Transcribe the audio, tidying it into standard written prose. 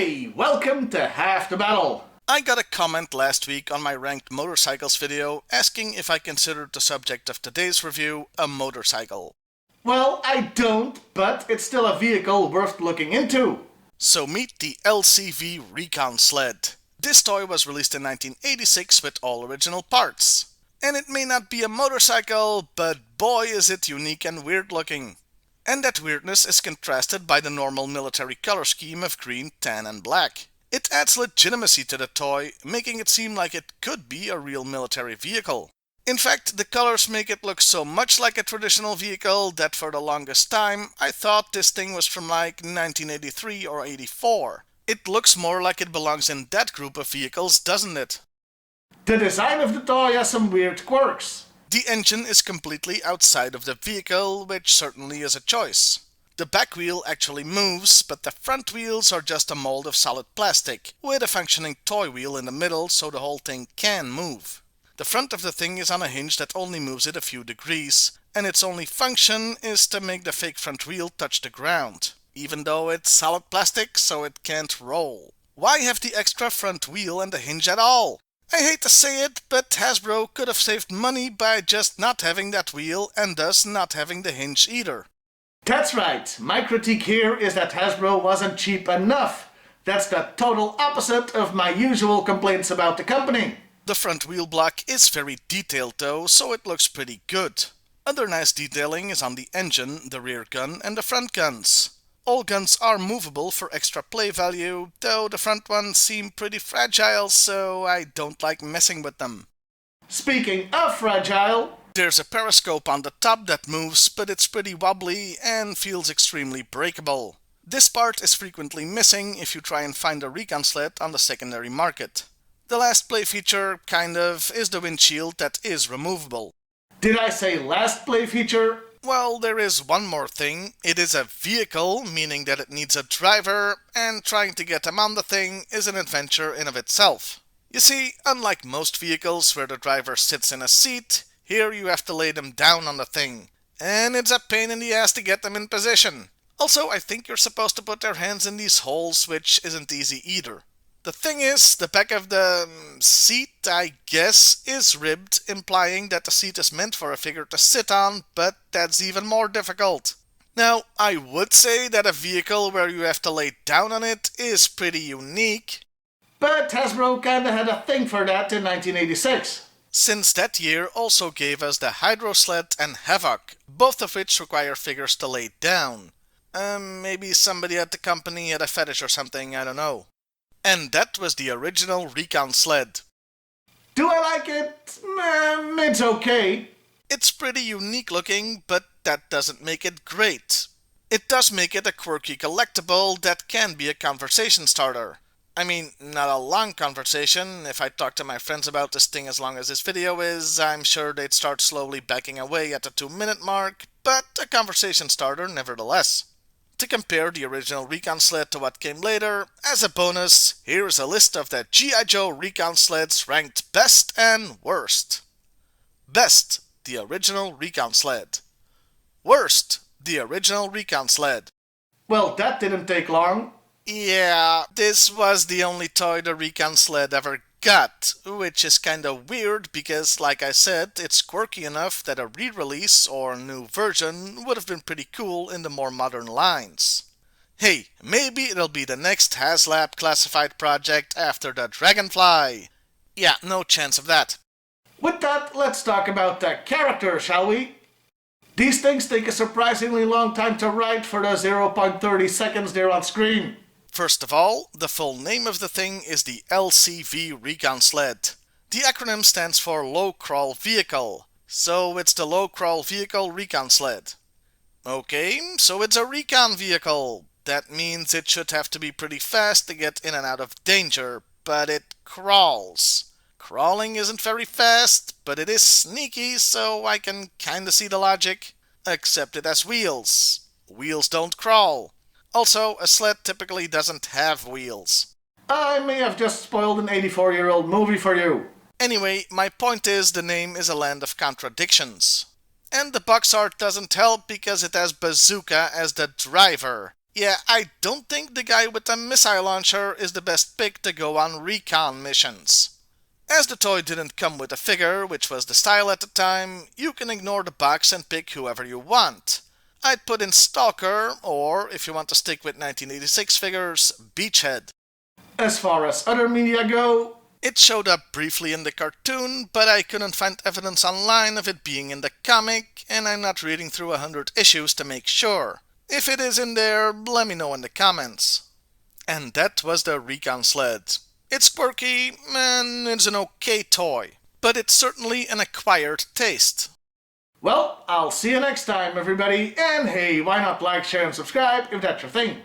Hey, welcome to Half the Battle. I got a comment last week on my ranked motorcycles video asking if I considered the subject of today's review a motorcycle. Well, I don't, but it's still a vehicle worth looking into. So meet the LCV Recon Sled. This toy was released in 1986 with all original parts. And it may not be a motorcycle, but boy is it unique and weird looking. And that weirdness is contrasted by the normal military color scheme of green, tan and black. It adds legitimacy to the toy, making it seem like it could be a real military vehicle. In fact, the colors make it look so much like a traditional vehicle that for the longest time I thought this thing was from like 1983 or 84. It looks more like it belongs in that group of vehicles, doesn't it? The design of the toy has some weird quirks. The engine is completely outside of the vehicle, which certainly is a choice. The back wheel actually moves, but the front wheels are just a mold of solid plastic, with a functioning toy wheel in the middle so the whole thing can move. The front of the thing is on a hinge that only moves it a few degrees, and its only function is to make the fake front wheel touch the ground, even though it's solid plastic so it can't roll. Why have the extra front wheel and the hinge at all? I hate to say it, but Hasbro could have saved money by just not having that wheel and thus not having the hinge either. That's right. My critique here is that Hasbro wasn't cheap enough. That's the total opposite of my usual complaints about the company. The front wheel block is very detailed though, so it looks pretty good. Other nice detailing is on the engine, the rear gun and the front guns. All guns are movable for extra play value, though the front ones seem pretty fragile, so I don't like messing with them. Speaking of fragile, there's a periscope on the top that moves, but it's pretty wobbly and feels extremely breakable. This part is frequently missing if you try and find a Recon sled on the secondary market. The last play feature, kind of, is the windshield that is removable. Did I say last play feature? Well, there is one more thing. It is a vehicle, meaning that it needs a driver, and trying to get him on the thing is an adventure in of itself. You see, unlike most vehicles where the driver sits in a seat, here you have to lay them down on the thing. And it's a pain in the ass to get them in position. Also, I think you're supposed to put their hands in these holes, which isn't easy either. The thing is, the back of the seat, I guess, is ribbed, implying that the seat is meant for a figure to sit on, but that's even more difficult. Now, I would say that a vehicle where you have to lay down on it is pretty unique. But Hasbro kinda had a thing for that in 1986. Since that year also gave us the Hydro Sled and Havoc, both of which require figures to lay down. Maybe somebody at the company had a fetish or something, I don't know. And that was the original Recon Sled. Do I like it? It's okay. It's pretty unique looking, but that doesn't make it great. It does make it a quirky collectible that can be a conversation starter. I mean, not a long conversation. If I talk to my friends about this thing as long as this video is, I'm sure they'd start slowly backing away at the 2-minute mark, but a conversation starter nevertheless. To compare the original Recon sled to what came later, as a bonus, here's a list of the G.I.Joe Recon sleds ranked best and worst. Best, the original Recon sled. Worst, the original Recon sled. Well, that didn't take long. Yeah, this was the only toy the Recon sled ever got, which is kinda weird because, like I said, it's quirky enough that a re-release or new version would have been pretty cool in the more modern lines. Hey, maybe it'll be the next HasLab classified project after the Dragonfly. Yeah, no chance of that. With that, let's talk about the character, shall we? These things take a surprisingly long time to write for the 0.30 seconds they're on screen. First of all, the full name of the thing is the LCV Recon Sled. The acronym stands for Low Crawl Vehicle, so it's the Low Crawl Vehicle Recon Sled. Okay, so it's a recon vehicle. That means it should have to be pretty fast to get in and out of danger, but it crawls. Crawling isn't very fast, but it is sneaky, so I can kinda see the logic. Except it has wheels. Wheels don't crawl. Also, a sled typically doesn't have wheels. I may have just spoiled an 84-year-old movie for you. Anyway, my point is the name is a land of contradictions. And the box art doesn't help because it has Bazooka as the driver. Yeah, I don't think the guy with the missile launcher is the best pick to go on Recon missions. As the toy didn't come with a figure, which was the style at the time, you can ignore the box and pick whoever you want. I'd put in Stalker, or, if you want to stick with 1986 figures, Beachhead. As far as other media go, It showed up briefly in the cartoon, but I couldn't find evidence online of it being in the comic, and I'm not reading through 100 issues to make sure. If it is in there, let me know in the comments. And that was the Recon Sled. It's quirky, and it's an okay toy, but it's certainly an acquired taste. well, I'll see you next time, everybody. And hey, why not like, share, and subscribe if that's your thing?